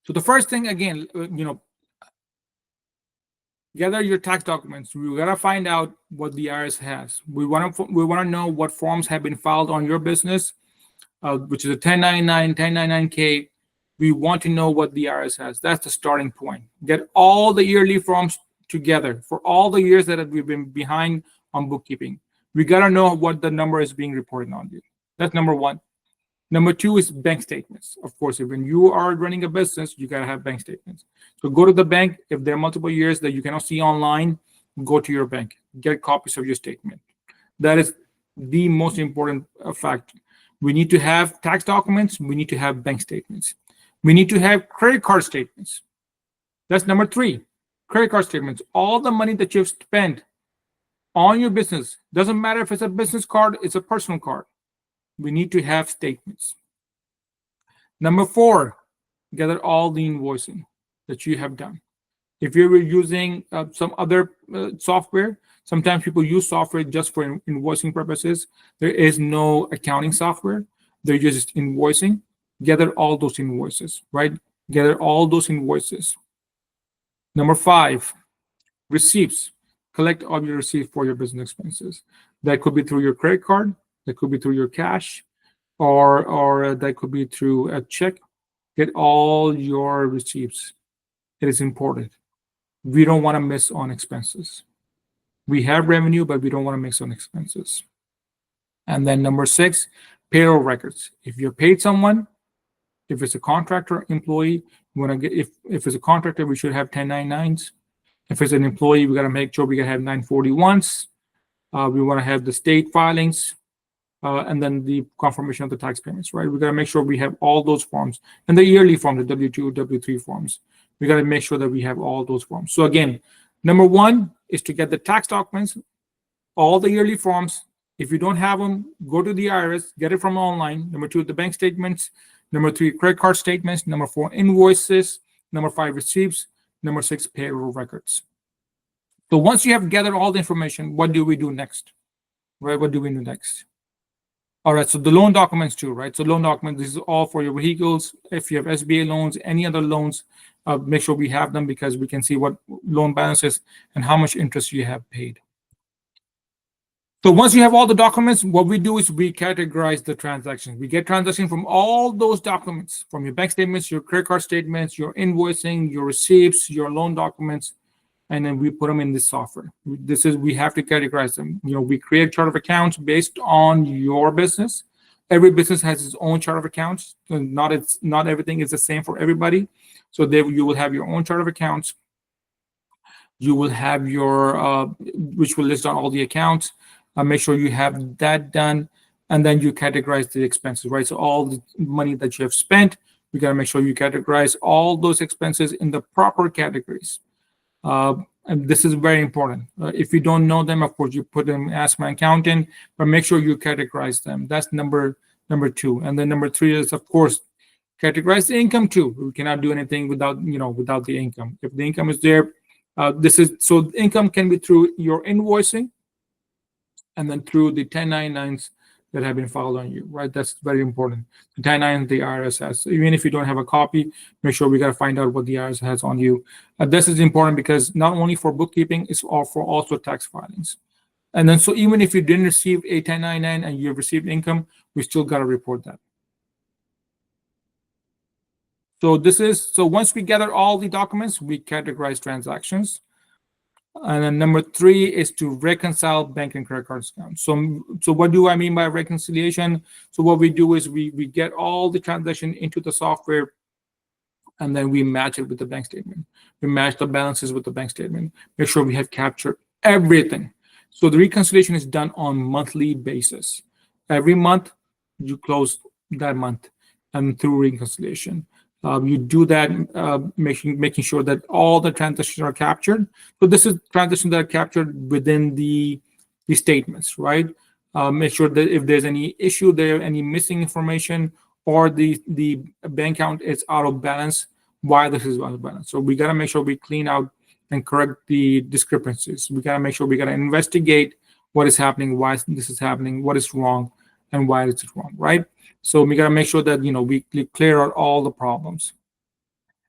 So the first thing, again, gather your tax documents. We gotta find out what the IRS has. We wanna know what forms have been filed on your business, which is a 1099, 1099K. We want to know what the IRS has. That's the starting point. Get all the yearly forms together for all the years that we've been behind on bookkeeping. We gotta know what the number is being reported on you. That's number one. Number two is bank statements. Of course, when you are running a business, you gotta have bank statements. So go to the bank. If there are multiple years that you cannot see online, go to your bank, get copies of your statement. That is the most important fact. We need to have tax documents. We need to have bank statements. We need to have credit card statements. That's number three, credit card statements. All the money that you've spent on your business, doesn't matter if it's a business card, it's a personal card. We need to have statements. Number four, gather all the invoicing that you have done. If you're using some other software, sometimes people use software just for invoicing purposes. There is no accounting software. They're just invoicing. Gather all those invoices, right? Gather all those invoices. Number five, receipts. Collect all your receipts for your business expenses. That could be through your credit card. That could be through your cash, or that could be through a check. Get all your receipts. It is important. We don't want to miss on expenses. We have revenue, but we don't want to miss on expenses. And then number six, payroll records. If you paid someone, if it's a contractor, employee, we want to get, if it's a contractor, we should have 1099s. If it's an employee, we got to make sure we got to have 941s. We want to have the state filings. And then the confirmation of the tax payments, right? We got to make sure we have all those forms and the yearly form, the W-2, W-3 forms. We got to make sure that we have all those forms. So again, number one is to get the tax documents, all the yearly forms. If you don't have them, go to the IRS, get it from online. Number two, the bank statements. Number three, credit card statements. Number four, invoices. Number five, receipts. Number six, payroll records. So once you have gathered all the information, what do we do next? Right? What do we do next? All right, so the loan documents too, right? So loan documents, this is all for your vehicles. If you have SBA loans, any other loans, make sure we have them because we can see what loan balances and how much interest you have paid. So once you have all the documents, what we do is we categorize the transactions. We get transactions from all those documents, from your bank statements, your credit card statements, your invoicing, your receipts, your loan documents, and then we put them in this software. We have to categorize them. We create chart of accounts based on your business. Every business has its own chart of accounts. So not everything is the same for everybody. So there you will have your own chart of accounts. You will have your, which will list on all the accounts. Make sure you have that done. And then you categorize the expenses, right? So all the money that you have spent, we got to make sure you categorize all those expenses in the proper categories. And this is very important. If you don't know them, of course, you put them, ask my accountant, but make sure you categorize them. That's number two. And then number three is, of course, categorize the income too. We cannot do anything without the income. If the income is there, so income can be through your invoicing and then through the 1099s that have been filed on you, right? That's very important. The 1099 the IRS has. So even if you don't have a copy, make sure we got to find out what the IRS has on you. This is important because not only for bookkeeping, it's all for also tax filings. And then so even if you didn't receive a 1099 and you've received income, we still got to report that. So once we gather all the documents, we categorize transactions. And then number three is to reconcile bank and credit card accounts. So what do I mean by reconciliation? So what we do is we get all the transaction into the software, and then we match it with the bank statement. We match the balances with the bank statement. Make sure we have captured everything. So the reconciliation is done on monthly basis. Every month you close that month, and through reconciliation. You do that, making sure that all the transactions are captured. So this is transactions that are captured within the statements, right? Make sure that if there's any issue there, any missing information, or the bank account is out of balance, why this is out of balance. So we got to make sure we clean out and correct the discrepancies. We got to make sure we got to investigate what is happening, why this is happening, what is wrong, and why is it wrong, right? So we got to make sure that we clear out all the problems.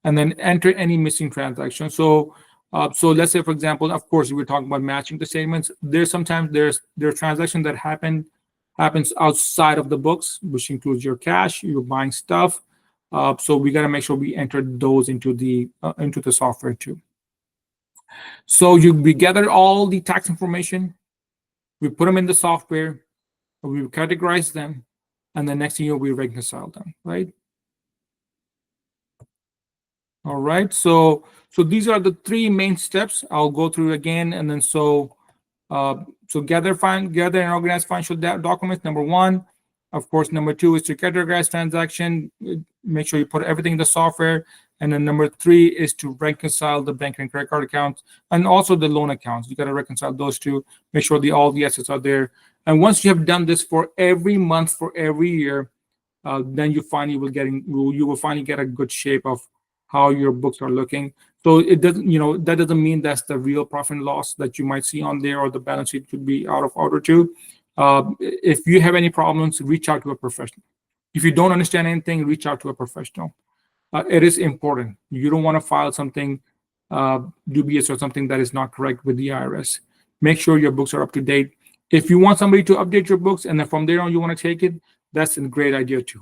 and then enter any missing transaction. So let's say, for example, of course, we're talking about matching the statements. There's transactions that happens outside of the books, which includes your cash, you're buying stuff. So we got to make sure we enter those into the software too. So we gather all the tax information, we put them in the software, we categorize them, and the next thing we reconcile them, right? All right, so these are the three main steps. I'll go through again, and then so gather and organize financial documents. Number one, of course. Number two is to categorize transaction. Make sure you put everything in the software. And then number three is to reconcile the bank and credit card accounts and also the loan accounts. You got to reconcile those two. Make sure all the assets are there. And once you have done this for every month for every year, then you will finally get a good shape of how your books are looking. So it doesn't, that doesn't mean that's the real profit and loss that you might see on there, or the balance sheet could be out of order too. If you have any problems, reach out to a professional. If you don't understand anything, reach out to a professional. It is important. You don't want to file something dubious or something that is not correct with the IRS. Make sure your books are up to date. If you want somebody to update your books and then from there on you want to take it, that's a great idea too.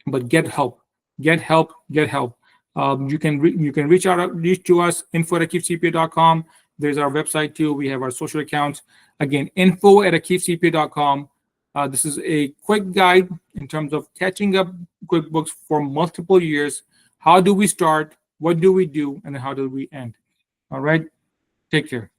But get help. Get help. Get help. You can reach to us, info@akifcpa.com. There's our website too. We have our social accounts. Again, info@akifcpa.com. This is a quick guide in terms of catching up QuickBooks for multiple years. How do we start? What do we do? And how do we end? All right. Take care.